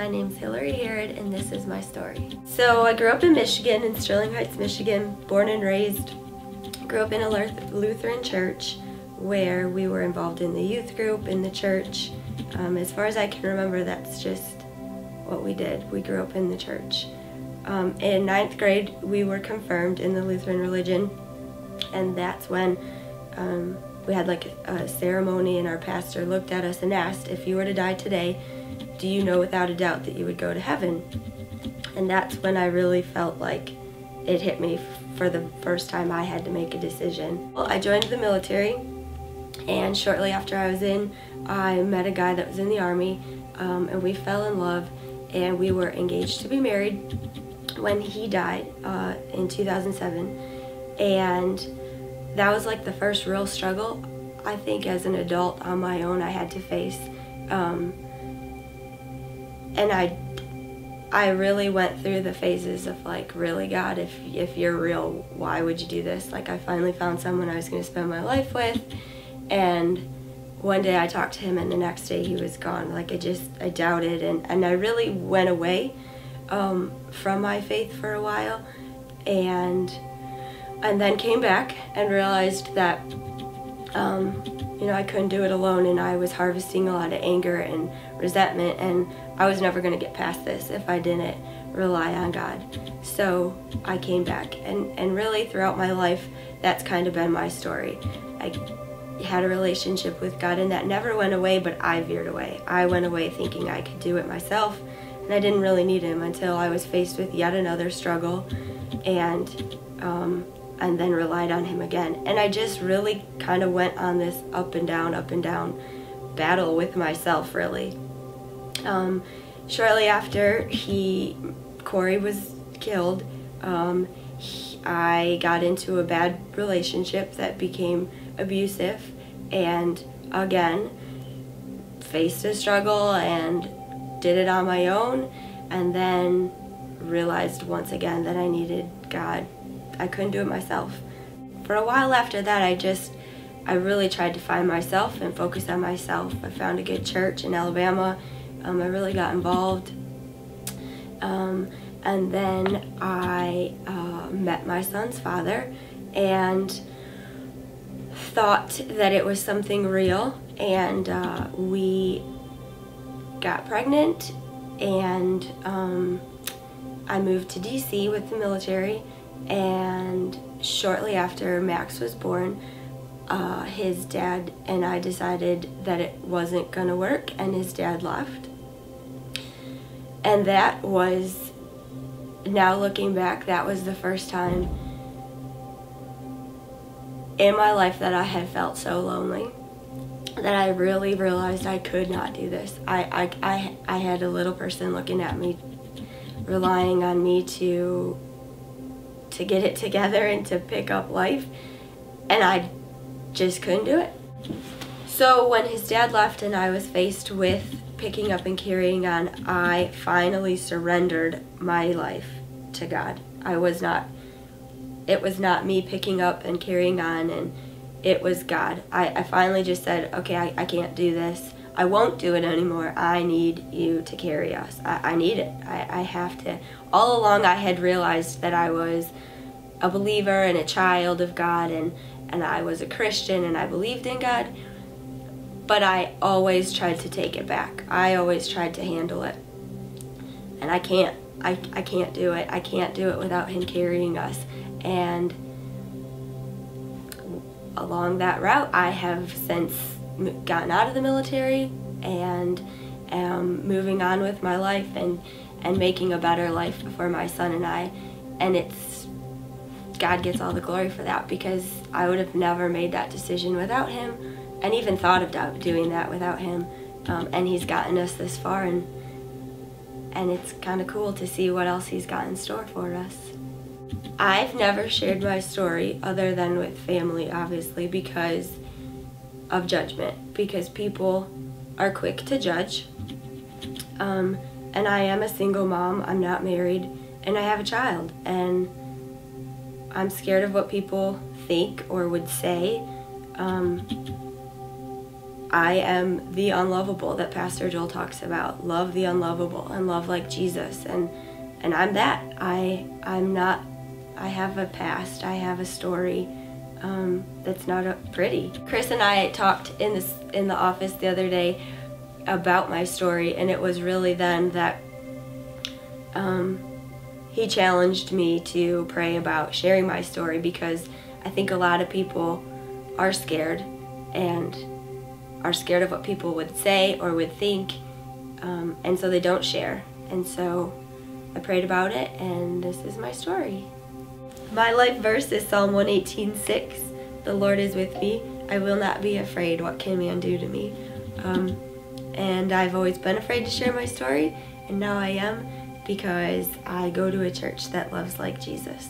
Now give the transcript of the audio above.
My name's Hillary Herod, and this is my story. So I grew up in Michigan, in Sterling Heights, Michigan, born and raised. Grew up in a Lutheran church where we were involved in the youth group, in the church. As far as I can remember, that's just what we did. We grew up in the church. In 9th grade, we were confirmed in the Lutheran religion, and that's when we had like a ceremony, and our pastor looked at us and asked, if you were to die today, do you know without a doubt that you would go to heaven? And that's when I really felt like it hit me for the first time I had to make a decision. Well, I joined the military, and shortly after I was in, I met a guy that was in the Army, and we fell in love, and we were engaged to be married when he died in 2007. And that was like the first real struggle, I think, as an adult on my own I had to face. And I really went through the phases of like, really, God, if you're real, why would you do this? Like, I finally found someone I was going to spend my life with, and one day I talked to him and the next day he was gone. Like, I doubted, and I really went away from my faith for a while, and then came back and realized that I couldn't do it alone, and I was harvesting a lot of anger and resentment, and I was never going to get past this if I didn't rely on God. So I came back, and really throughout my life, that's kind of been my story. I had a relationship with God, and that never went away, but I veered away. I went away thinking I could do it myself, and I didn't really need Him until I was faced with yet another struggle, and then relied on Him again. And I just really kind of went on this up and down battle with myself, really. Shortly after Corey was killed, I got into a bad relationship that became abusive, and again faced a struggle and did it on my own, and then realized once again that I needed God. I couldn't do it myself. For a while after that, I really tried to find myself and focus on myself. I found a good church in Alabama. I really got involved. And then I met my son's father and thought that it was something real, and we got pregnant, and I moved to DC with the military, and shortly after Max was born, his dad and I decided that it wasn't gonna work, and his dad left. And that was, now looking back, that was the first time in my life that I had felt so lonely, that I really realized I could not do this. I had a little person looking at me, relying on me to get it together and to pick up life, and I just couldn't do it. So when his dad left and I was faced with picking up and carrying on, I finally surrendered my life to God. It was not me picking up and carrying on, and it was God. I finally just said, okay, I can't do this. I won't do it anymore. I need you to carry us. I need it. I have to. All along I had realized that I was a believer and a child of God, and I was a Christian, and I believed in God, but I always tried to take it back. I always tried to handle it, and I can't. I can't do it. I can't do it without Him carrying us. And along that route, I have since gotten out of the military and am moving on with my life and making a better life for my son and I. And God gets all the glory for that, because I would have never made that decision without Him, and even thought of doing that without Him. And He's gotten us this far, and it's kind of cool to see what else He's got in store for us. I've never shared my story other than with family, obviously, because of judgment, because people are quick to judge. And I am a single mom, I'm not married, and I have a child, and I'm scared of what people think or would say. I am the unlovable that Pastor Joel talks about. Love the unlovable and love like Jesus. And I'm that. I'm not, I have a past, I have a story that's not pretty. Chris and I talked in the office the other day about my story, and it was really then that he challenged me to pray about sharing my story, because I think a lot of people are scared and are scared of what people would say or would think, and so they don't share. And so I prayed about it, and this is my story. My life verse is Psalm 118:6. The Lord is with me. I will not be afraid. What can man do to me? And I've always been afraid to share my story, and now I am, because I go to a church that loves like Jesus.